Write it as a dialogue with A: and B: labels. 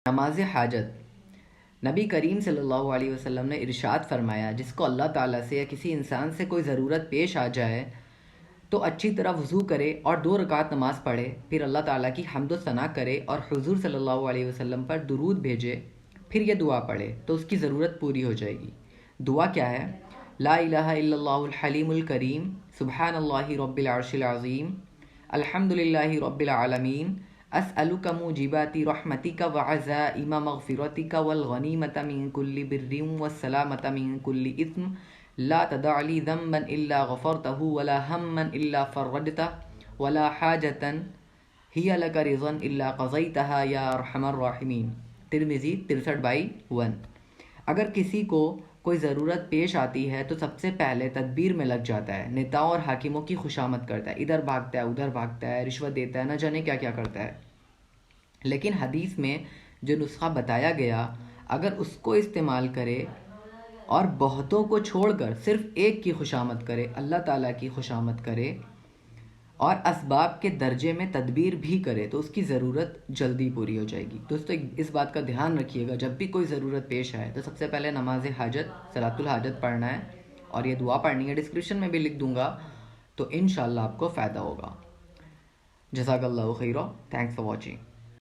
A: نماز حاجت۔ نبی کریم صلی اللہ علیہ وسلم نے ارشاد فرمایا، جس کو اللہ تعالیٰ سے یا کسی انسان سے کوئی ضرورت پیش آ جائے تو اچھی طرح وضو کرے اور 2 رکعت نماز پڑھے، پھر اللہ تعالیٰ کی حمد و ثنا کرے اور حضور صلی اللہ علیہ وسلم پر درود بھیجے، پھر یہ دعا پڑھے تو اس کی ضرورت پوری ہو جائے گی۔ دعا کیا ہے؟ لا الہ الا اللہ الحلیم الکریم، سبحان اللہ رب العرش العظیم، الحمد للہ رب العالمین، اسألک موجبات رحمتک وعزائم مغفرتک والغنیمۃ من کل بر والسلامۃ من کل اثم، لا تدع لی ذنبا الا غفرتہ ولا ہما الا فرجتہ ولا حاجتا ہی لک رضا الا قضیتہا یا ارحم الراحمین۔ ترمذی 63/1۔ اگر کسی کو کوئی ضرورت پیش آتی ہے تو سب سے پہلے تدبیر میں لگ جاتا ہے، نیتاؤں اور حاکموں کی خوشامد کرتا ہے، ادھر بھاگتا ہے ادھر بھاگتا ہے، رشوت دیتا ہے، نہ جانے کیا کیا کرتا ہے۔ لیکن حدیث میں جو نسخہ بتایا گیا، اگر اس کو استعمال کرے اور بہتوں کو چھوڑ کر صرف ایک کی خوشامد کرے، اللہ تعالیٰ کی خوشامد کرے اور اسباب کے درجے میں تدبیر بھی کرے، تو اس کی ضرورت جلدی پوری ہو جائے گی۔ دوستو اس بات کا دھیان رکھیے گا، جب بھی کوئی ضرورت پیش آئے تو سب سے پہلے نماز حاجت، صلاۃ الحاجت پڑھنا ہے، اور یہ دعا پڑھنی ہے، ڈسکرپشن میں بھی لکھ دوں گا، تو انشاءاللہ آپ کو فائدہ ہوگا۔ جزاک اللہ خیرہ، تھینکس فار واچنگ۔